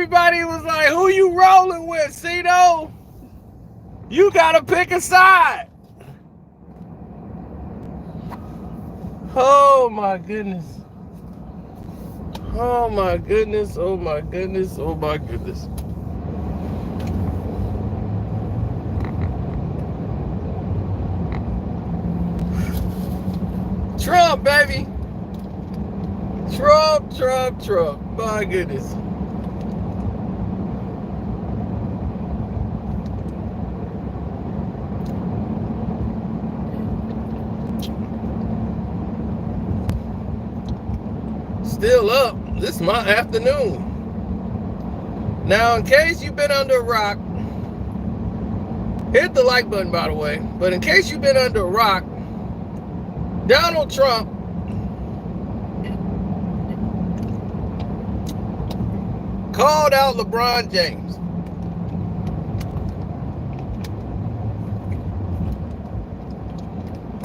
everybody was like, who you rolling with, Cito? You gotta pick a side. Oh my goodness. Oh my goodness, oh my goodness, oh my goodness. Trump, baby. Trump, Trump, Trump. My goodness. Still up. This is my afternoon. Now, in case you've been under a rock, hit the like button, by the way. But in case you've been under a rock, Donald Trump called out LeBron James.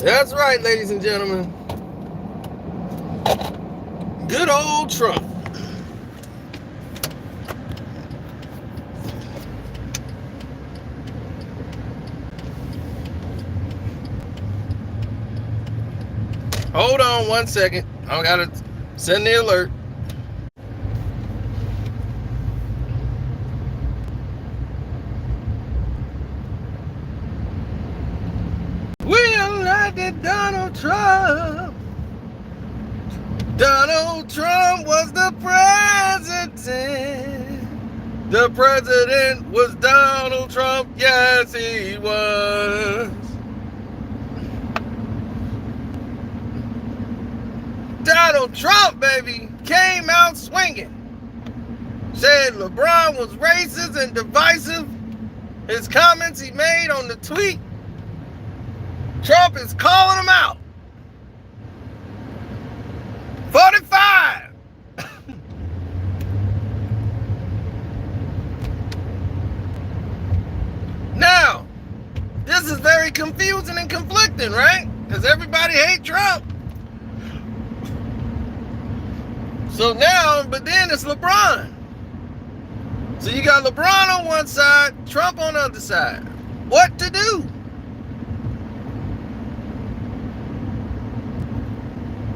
That's right, ladies and gentlemen. Good old Trump. Hold on 1 second. I gotta send the alert. We elected Donald Trump. Donald Trump was the president. The president was Donald Trump. Yes, he was. Donald Trump, baby, came out swinging. Said LeBron was racist and divisive. His comments he made on the tweet, Trump is calling him out. 45. Now, this is very confusing and conflicting, right? Because everybody hates Trump. So now, but then it's LeBron. So you got LeBron on one side, Trump on the other side. What to do?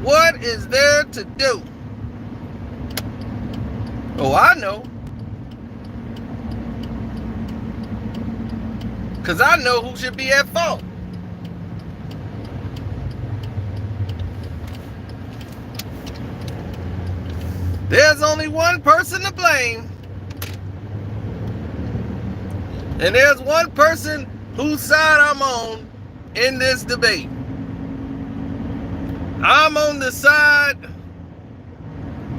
What is there to do? Oh, I know. Because I know who should be at fault. There's only one person to blame. And there's one person whose side I'm on in this debate. I'm on the side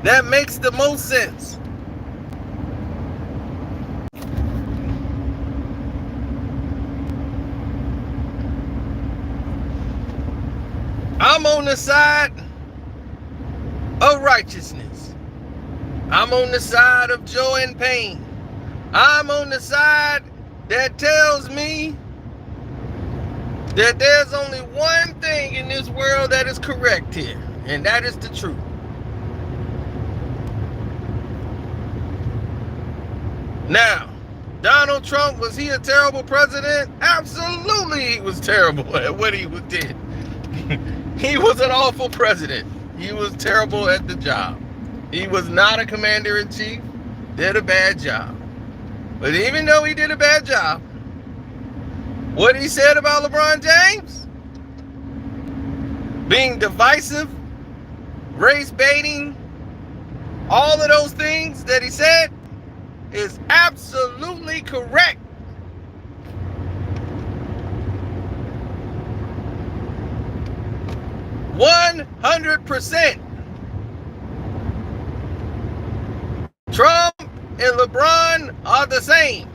that makes the most sense. I'm on the side of righteousness. I'm on the side of joy and pain. I'm on the side that tells me that there's only one thing in this world that is correct here, and that is the truth. Now, Donald Trump, was he a terrible president? Absolutely, he was terrible at what he did. He was an awful president. He was terrible at the job. He was not a commander-in-chief, did a bad job. But even though he did a bad job, what he said about LeBron James, being divisive, race baiting, all of those things that he said is absolutely correct. %. Trump and LeBron are the same.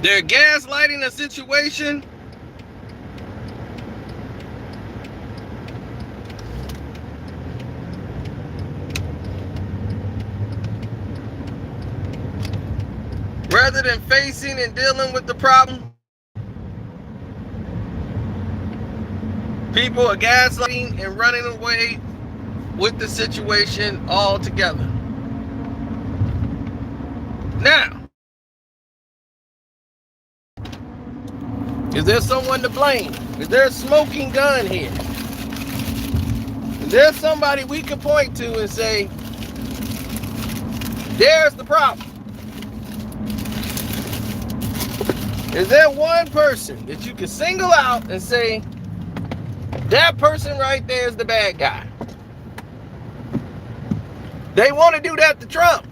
They're gaslighting a situation. rather than facing and dealing with the problem, people are gaslighting and running away with the situation altogether. Now, is there someone to blame? Is there a smoking gun here? Is there somebody we can point to and say, there's the problem? Is there one person that you can single out and say, that person right there is the bad guy? They want to do that to Trump.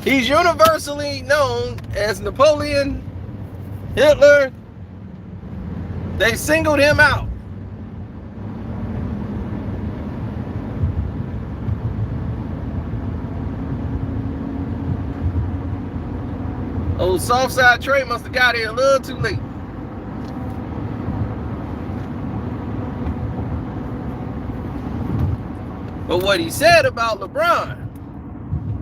He's universally known as Napoleon, Hitler. They singled him out. Old Southside Trey must have got here a little too late. But what he said about LeBron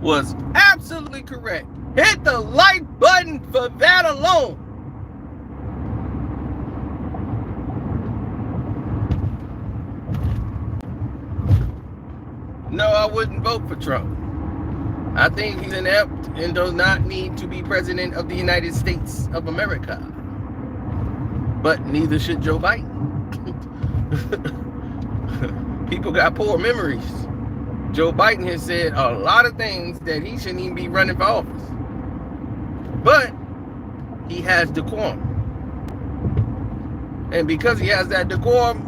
was absolutely correct. Hit the like button for that alone. No, I wouldn't vote for Trump. I think he's inept and does not need to be president of the United States of America. But neither should Joe Biden. People got poor memories. Joe Biden has said a lot of things that he shouldn't even be running for office. But he has decorum. And because he has that decorum,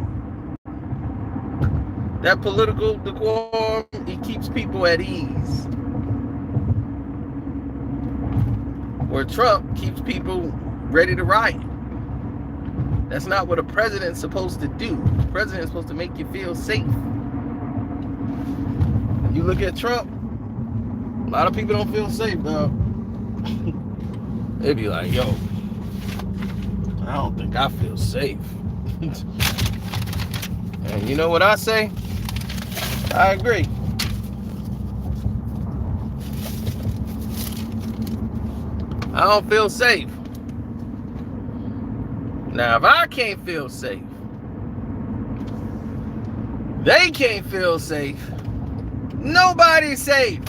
that political decorum, he keeps people at ease. Where Trump keeps people ready to riot. That's not what a president's supposed to do. The president's supposed to make you feel safe. When you look at Trump, a lot of people don't feel safe, though. They be like, yo, I don't think I feel safe. And you know what I say? I agree. I don't feel safe. Now, if I can't feel safe, they can't feel safe. Nobody's safe.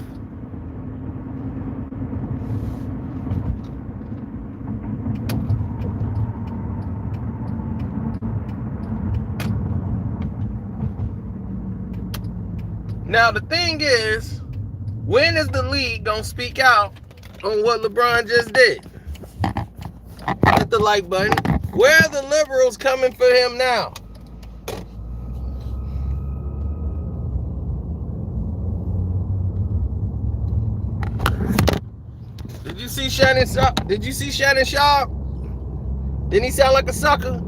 Now, the thing is, when is the league gonna speak out on what LeBron just did? Hit the like button. Where are the liberals coming for him now? Did you see Shannon Sharp? Did you see Shannon Sharp? Didn't he sound like a sucker?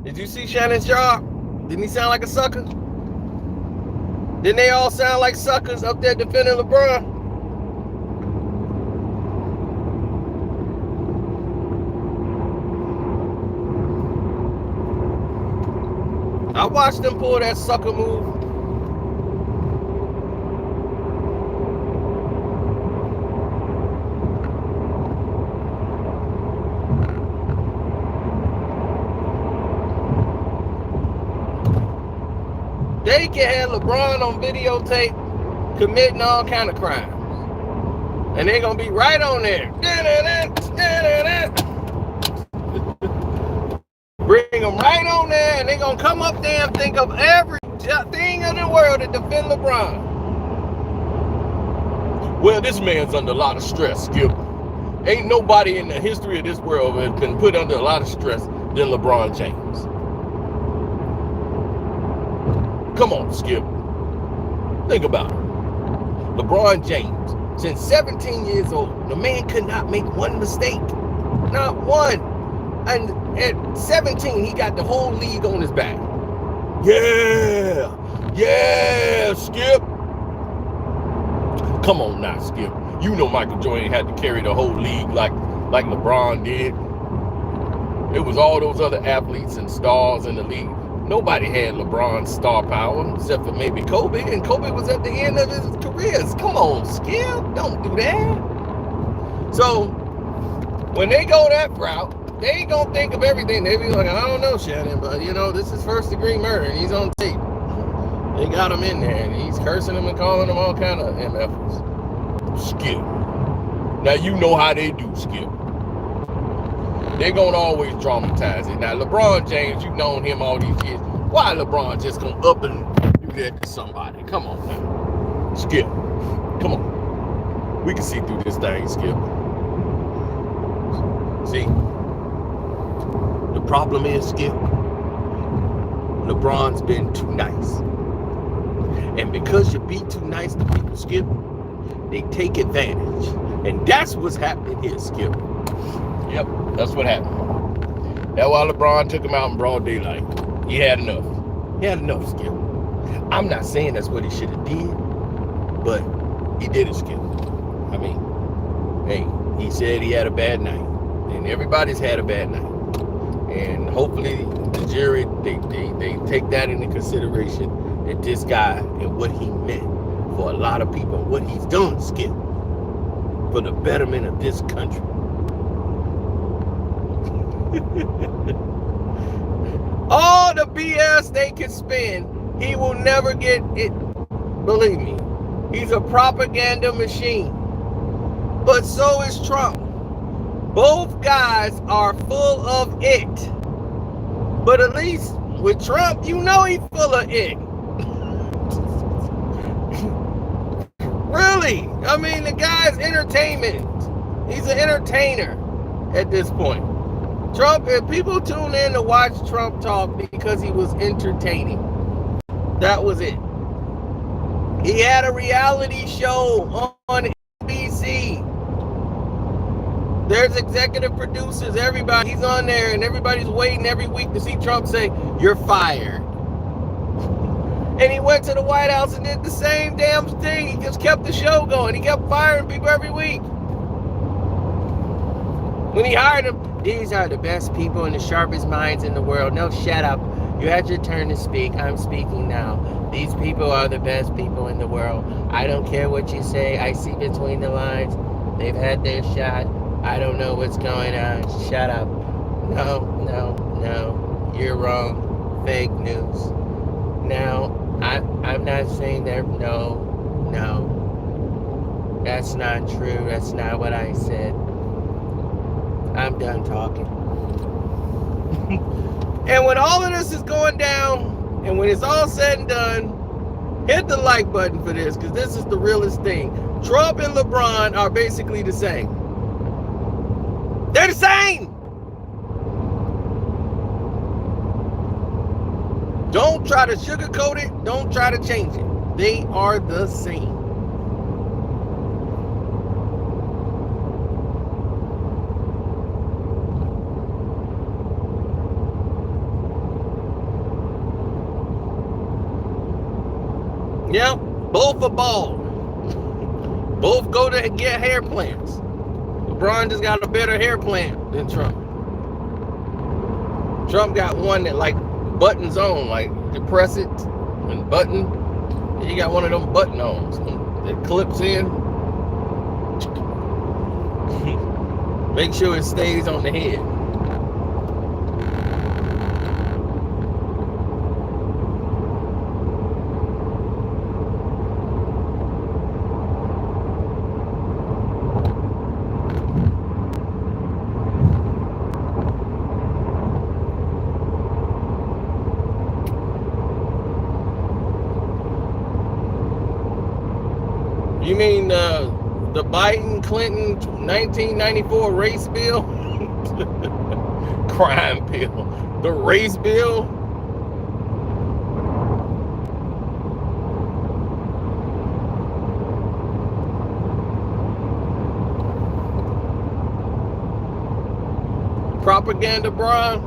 Did you see Shannon Sharp? Didn't he sound like a sucker? Didn't they all sound like suckers up there defending LeBron? I watched them pull that sucker move. They can have LeBron on videotape committing all kind of crimes. And they're going to be right on there. Bring them right on there, and they're going to come up there and think of every thing in the world to defend LeBron. Well, this man's under a lot of stress, Skip. Ain't nobody in the history of this world has been put under a lot of stress than LeBron James. Come on, Skip. Think about it. LeBron James, since 17 years old, the man could not make one mistake. Not one. And at 17, he got the whole league on his back. Yeah. Yeah, Skip. Come on now, Skip. You know Michael Jordan had to carry the whole league like LeBron did. It was all those other athletes and stars in the league. Nobody had LeBron's star power except for maybe Kobe, and Kobe was at the end of his career. Come on, Skip, don't do that. So when they go that route, they ain't gonna think of everything. They be like, I don't know, Shannon, but you know, this is first degree murder, and he's on tape. They got him in there, and he's cursing him and calling him all kind of MFs. Skip. Now you know how they do, Skip. They're gonna always dramatize it. Now LeBron James, you've known him all these years. Why LeBron just gonna up and do that to somebody? Come on now. Skip. Come on. We can see through this thing, Skip. See? The problem is, Skip, LeBron's been too nice. And because you be too nice to people, Skip, they take advantage. And that's what's happening here, Skip. Yep, that's what happened. That's why LeBron took him out in broad daylight. He had enough. He had enough, Skip. I'm not saying that's what he should have did, but he did it, Skip. I mean, hey, he said he had a bad night. And everybody's had a bad night. And hopefully the jury, they take that into consideration, that this guy and what he meant for a lot of people, what he's done, Skip, for the betterment of this country. All the BS they can spin, he will never get it. Believe me, he's a propaganda machine. But so is Trump. Both guys are full of it. But at least with Trump, you know he's full of it. Really? I mean, the guy's entertainment. He's an entertainer at this point. Trump, if people tune in to watch Trump talk because he was entertaining. That was it. He had a reality show on NBC. There's executive producers, everybody. He's on there, and everybody's waiting every week to see Trump say, "You're fired." And he went to the White House and did the same damn thing. He just kept the show going. He kept firing people every week. When he hired them, these are the best people and the sharpest minds in the world. No, shut up. You had your turn to speak. I'm speaking now. These people are the best people in the world. I don't care what you say. I see between the lines. They've had their shot. I don't know what's going on. Shut up. No. You're wrong. Fake news. Now, I'm not saying that. No. That's not true. That's not what I said. I'm done talking. And when all of this is going down, and when it's all said and done, hit the like button for this, because this is the realest thing. Trump and LeBron are basically the same. They're the same. Don't try to sugarcoat it. Don't try to change it. They are the same. Yeah, both are bald. Both go to get hair plants. LeBron just got a better hair plant than Trump. Trump got one that like buttons on, like you press it and button. He got one of them button-ons that clips in. Make sure it stays on the head. You mean the Biden-Clinton 1994 race bill? Crime bill. The race bill? Propaganda, Brian?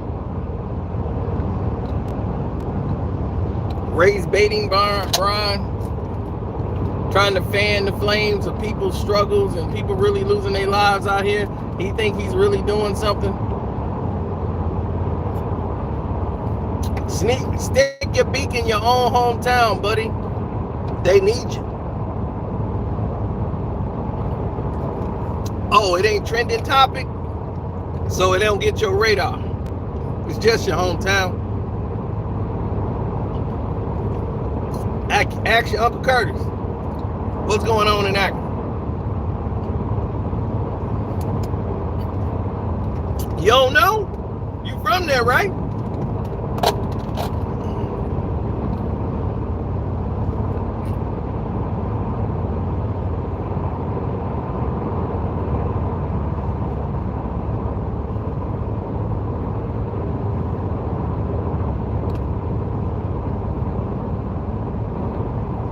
Race baiting, Brian? Trying to fan the flames of people's struggles and people really losing their lives out here. He think he's really doing something. Stick your beak in your own hometown, buddy. They need you. Oh, it ain't trending topic, so it don't get your radar. It's just your hometown. Ask your Uncle Curtis. What's going on in Akron? You don't know? You from there, right?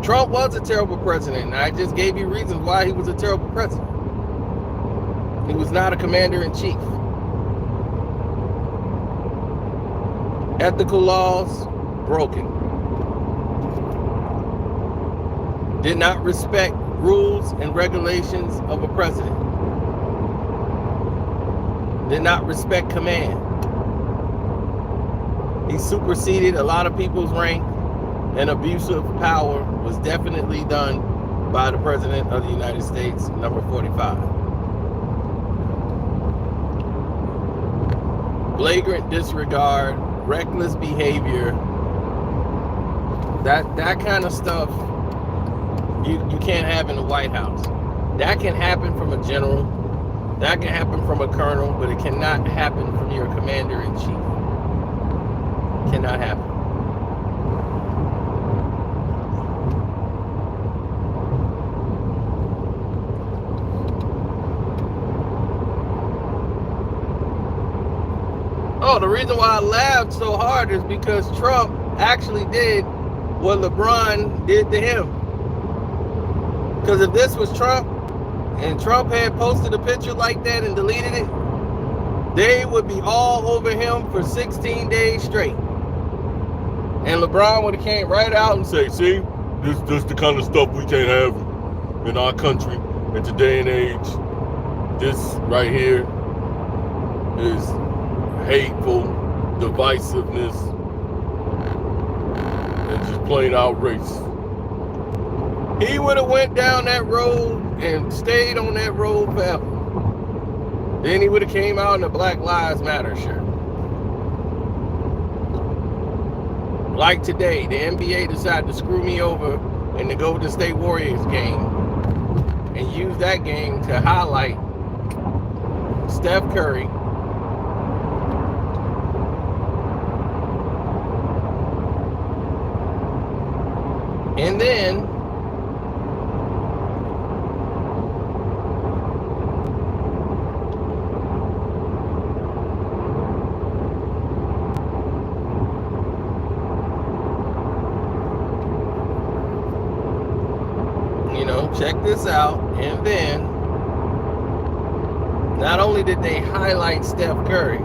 Trump was a terrible president, and I just gave you reasons why he was a terrible president. He was not a commander-in-chief. Ethical laws, broken. Did not respect rules and regulations of a president. Did not respect command. He superseded a lot of people's rank, and abuse of power was definitely done by the President of the United States, number 45. Flagrant disregard, reckless behavior, that kind of stuff you can't have in the White House. That can happen from a general, that can happen from a colonel, but it cannot happen from your commander-in-chief. Cannot happen. Oh, the reason why I laughed so hard is because Trump actually did what LeBron did to him. Because if this was Trump, and Trump had posted a picture like that and deleted it, they would be all over him for 16 days straight. And LeBron would have came right out and say, see, this the kind of stuff we can't have in our country in today and age. This right here is hateful divisiveness and just plain outrageous. He would have went down that road and stayed on that road forever. Then he would have came out in a Black Lives Matter shirt. Like today, the NBA decided to screw me over in the Golden State Warriors game and use that game to highlight Steph Curry, and then check this out, and then not only did they highlight Steph Curry,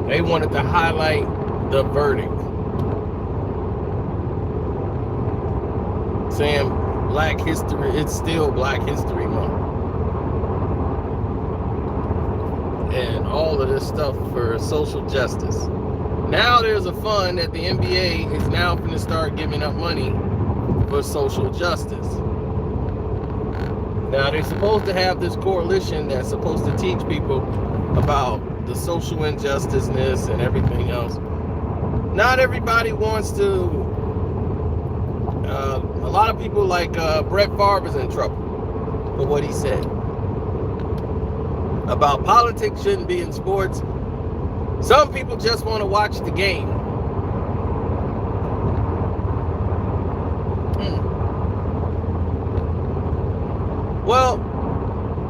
they wanted to highlight the verdict, saying Black History, it's still Black History Month, and all of this stuff for social justice. Now there's a fund that the NBA is now going to start giving up money for social justice. Now they're supposed to have this coalition that's supposed to teach people about the social injusticeness and everything else. Not everybody wants to. A lot of people like Brett Favre is in trouble for what he said about politics shouldn't be in sports. Some people just want to watch the game. Well,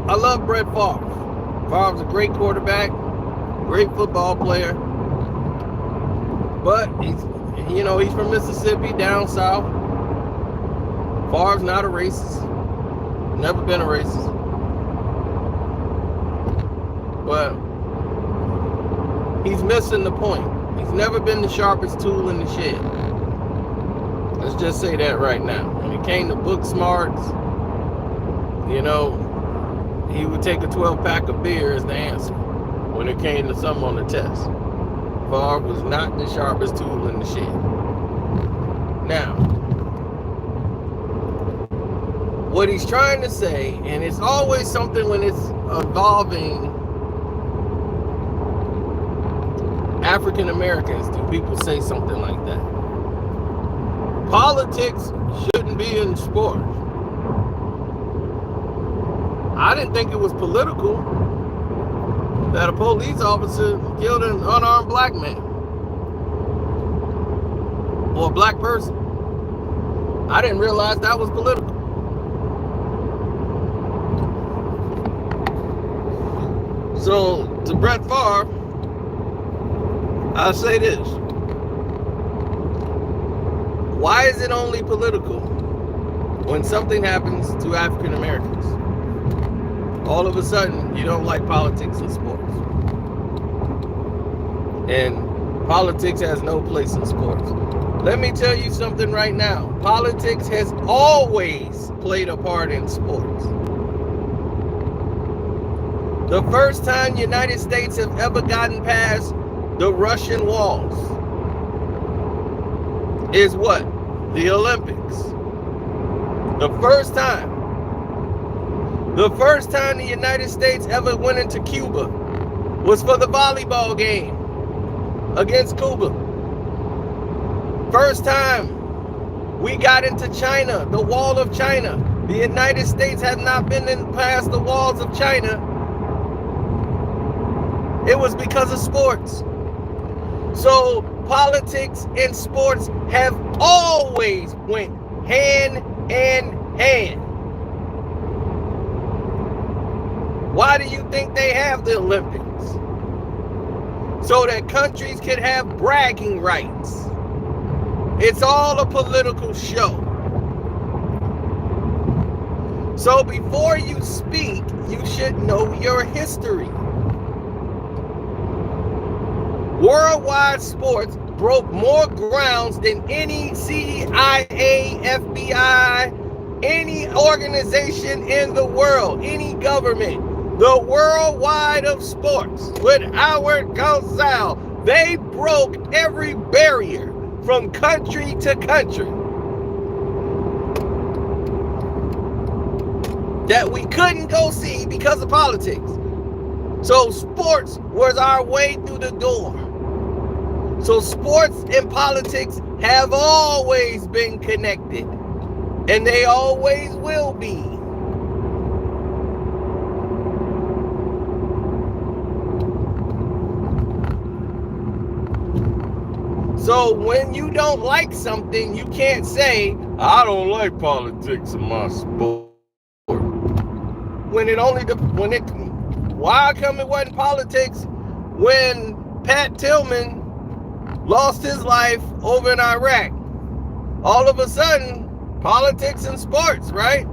I love Brett Favre. Favre's a great quarterback, great football player. But he's from Mississippi, down south. Favre's not a racist. Never been a racist. But he's missing the point. He's never been the sharpest tool in the shed. Let's just say that right now. When it came to book smarts, he would take a 12-pack of beer as the answer. when it came to something on the test. Favre was not the sharpest tool in the shed. Now, what he's trying to say, and it's always something when it's involving African Americans, do people say something like that? Politics shouldn't be in sports. I didn't think it was political that a police officer killed an unarmed black man or a black person. I didn't realize that was political. So to Brett Favre, I'll say this. Why is it only political when something happens to African Americans? All of a sudden, you don't like politics and sports. And politics has no place in sports. Let me tell you something right now. Politics has always played a part in sports. The first time the United States have ever gotten past the Russian walls is what? The Olympics. The first time. The first time the United States ever went into Cuba was for the volleyball game against Cuba. First time we got into China, the wall of China. The United States had not been past the walls of China. It was because of sports. So politics and sports have always went hand in hand. Why do you think they have the Olympics? So that countries can have bragging rights. It's all a political show. So before you speak, you should know your history. Worldwide sports broke more grounds than any CIA, FBI, any organization in the world, any government. The worldwide of sports with Howard Cosell, they broke every barrier from country to country that we couldn't go see because of politics. So sports was our way through the door. So sports and politics have always been connected, and they always will be. So when you don't like something, you can't say, I don't like politics in my sport. Why come it wasn't politics when Pat Tillman lost his life over in Iraq? All of a sudden, politics and sports, right?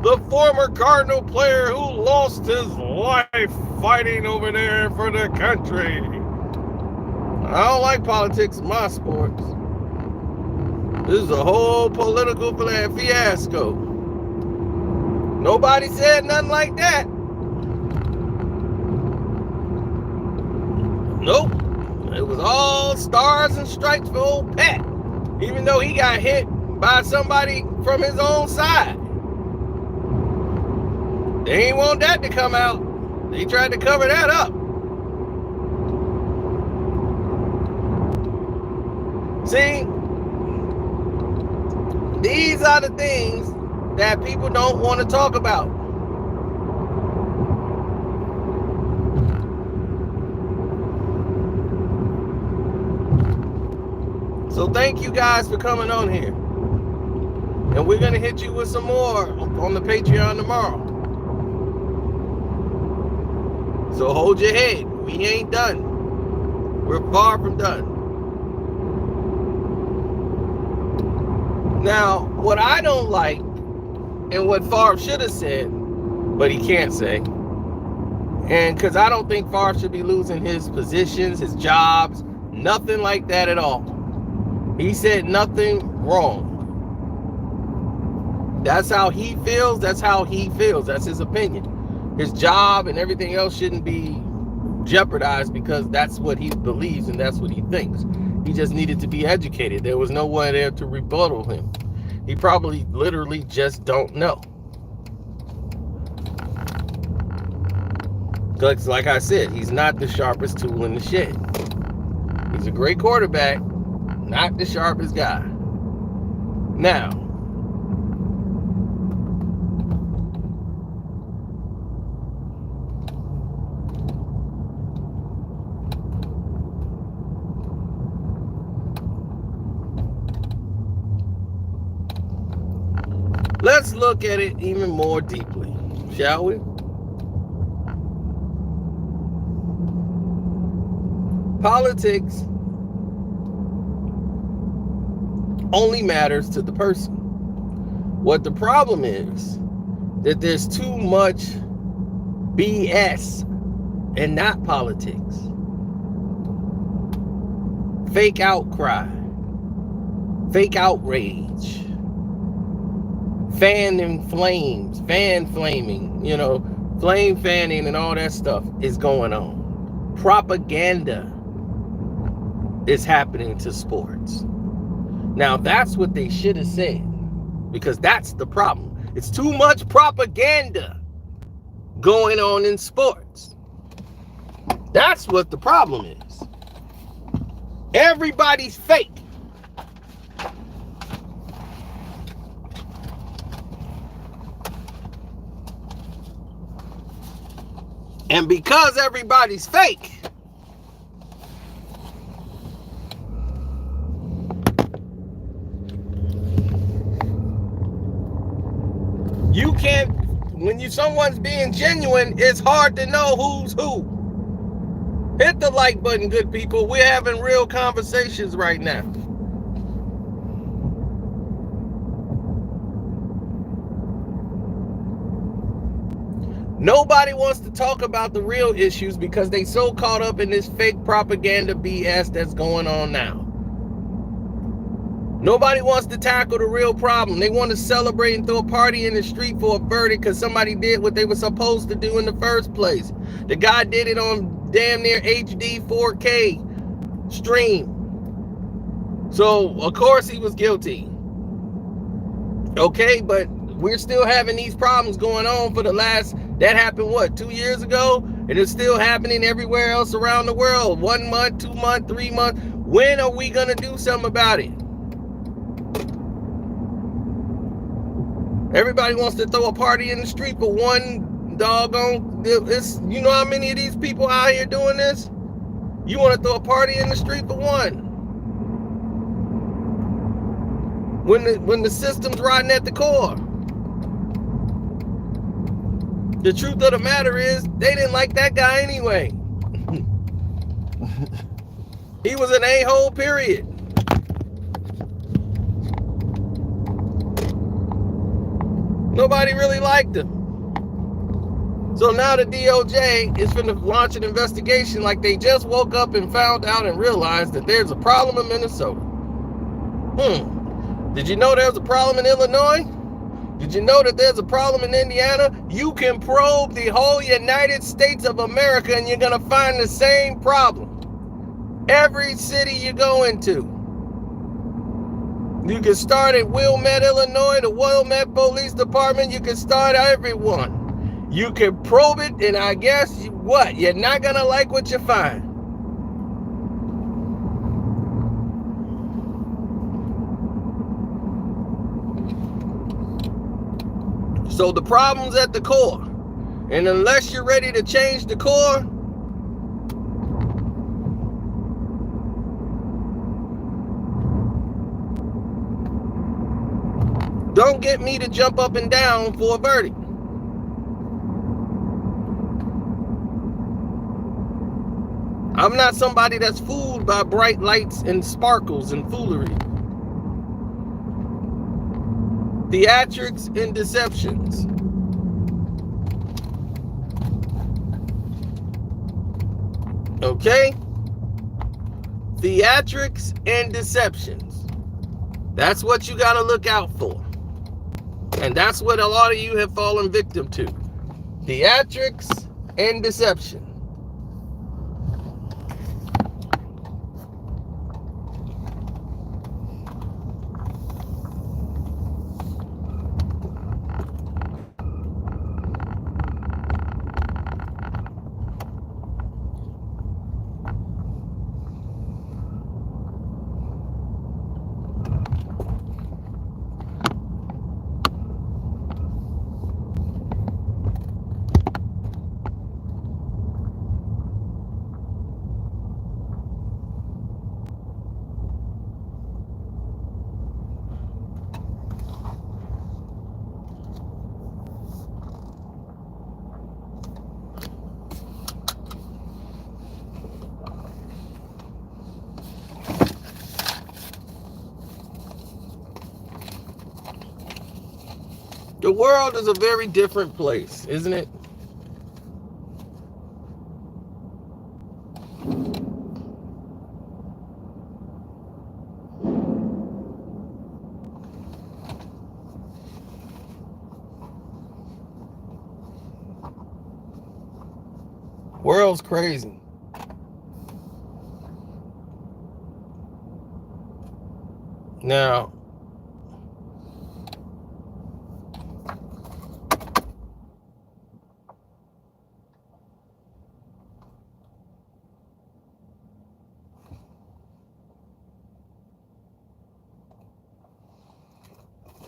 The former Cardinal player who lost his life fighting over there for the country. I don't like politics in my sports. This is a whole political fiasco. Nobody said nothing like that. Nope. It was all stars and stripes for old Pat, even though he got hit by somebody from his own side. They ain't want that to come out. They tried to cover that up. See, these are the things that people don't want to talk about. So thank you guys for coming on here. And we're going to hit you with some more on the Patreon tomorrow. So hold your head. We ain't done. We're far from done. Now, what I don't like, and what Favre should have said, but he can't say, and because I don't think Favre should be losing his positions, his jobs, nothing like that at all. He said nothing wrong. That's how he feels. That's how he feels. That's his opinion. His job and everything else shouldn't be jeopardized because that's what he believes and that's what he thinks. He just needed to be educated. There was no one there to rebuttal him. He probably literally just don't know. Because like I said, he's not the sharpest tool in the shed. He's a great quarterback, not the sharpest guy. Now, let's look at it even more deeply, shall we? Politics only matters to the person. What the problem is that there's too much BS and not politics. Fake outcry, fake outrage, fan flaming, flame fanning and all that stuff is going on. Propaganda is happening to sports. Now that's what they should have said, because that's the problem. It's too much propaganda going on in sports. That's what the problem is. Everybody's fake. And because everybody's fake, you can't, when someone's being genuine, it's hard to know who's who. Hit the like button, good people. We're having real conversations right now. Nobody wants to talk about the real issues because they so caught up in this fake propaganda BS that's going on now. Nobody wants to tackle the real problem. They want to celebrate and throw a party in the street for a verdict because somebody did what they were supposed to do in the first place. The guy did it on damn near HD 4K stream. So, of course, he was guilty. Okay, but we're still having these problems going on for the last, that happened what, 2 years ago? And it's still happening everywhere else around the world. 1 month, 2 months, 3 months. When are we going to do something about it? Everybody wants to throw a party in the street for one doggone, you know how many of these people out here doing this? You want to throw a party in the street for one. When the system's rotting at the core. The truth of the matter is, they didn't like that guy anyway. He was an a-hole, period. Nobody really liked him. So now the DOJ is going to launch an investigation like they just woke up and found out and realized that there's a problem in Minnesota. Did you know there's a problem in Illinois? Did you know that there's a problem in Indiana? You can probe the whole United States of America and you're going to find the same problem. Every city you go into. You can start at Wilmette, Illinois, the Wilmette Police Department. You can start everyone. You can probe it, and I guess what? You're not going to like what you find. So the problem's at the core. And unless you're ready to change the core, don't get me to jump up and down for a verdict. I'm not somebody that's fooled by bright lights and sparkles and foolery. Theatrics and deceptions. Okay? Theatrics and deceptions. That's what you got to look out for. And that's what a lot of you have fallen victim to. Theatrics and deception. The world is a very different place, isn't it? World's crazy. Now,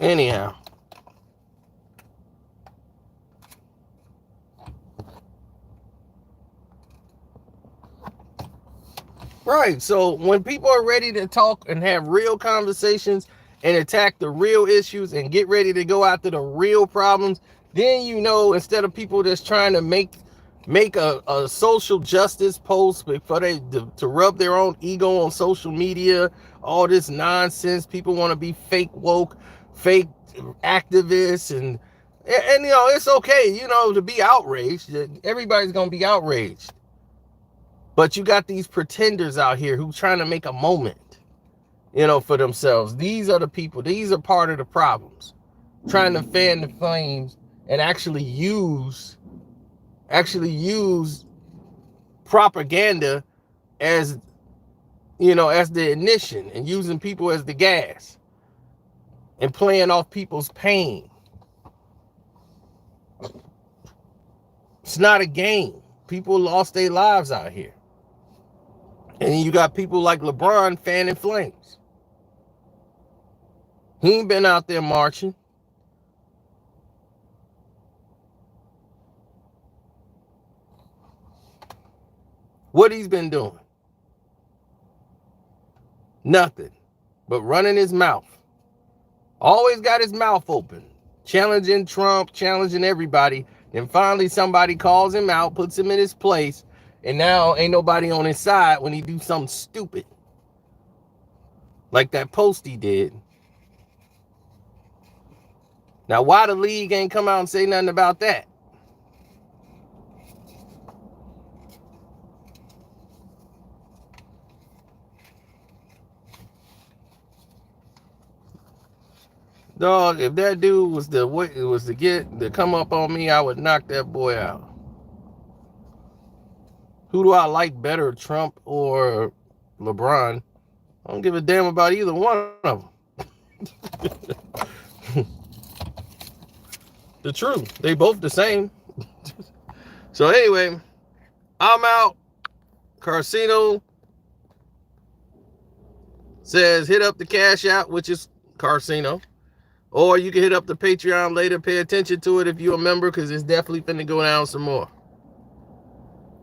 anyhow, right. So when people are ready to talk and have real conversations and attack the real issues and get ready to go after the real problems, then instead of people just trying to make a social justice post for they to rub their own ego on social media, all this nonsense. People want to be fake woke, fake activists, and it's okay, to be outraged. Everybody's gonna be outraged. But you got these pretenders out here who trying to make a moment, for themselves. These are the people. These are part of the problems. Trying to fan the flames and actually use propaganda as the ignition, and using people as the gas and playing off people's pain. It's not a game. People lost their lives out here. And you got people like Lebron fanning flames. He ain't been out there marching. What he's been doing? Nothing but running his mouth. Always got his mouth open. Challenging Trump, challenging everybody. Then finally somebody calls him out, puts him in his place. And now ain't nobody on his side when he do something stupid. Like that post he did. Now why the league ain't come out and say nothing about that? Dog, if that dude was to come up on me, I would knock that boy out. Who do I like better, Trump or LeBron? I don't give a damn about either one of them. The truth. They both the same. So anyway, I'm out. Carcino says hit up the Cash App, which is Carcino. Or you can hit up the Patreon later. Pay attention to it if you're a member, because it's definitely finna go down some more.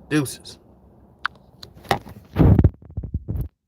Deuces.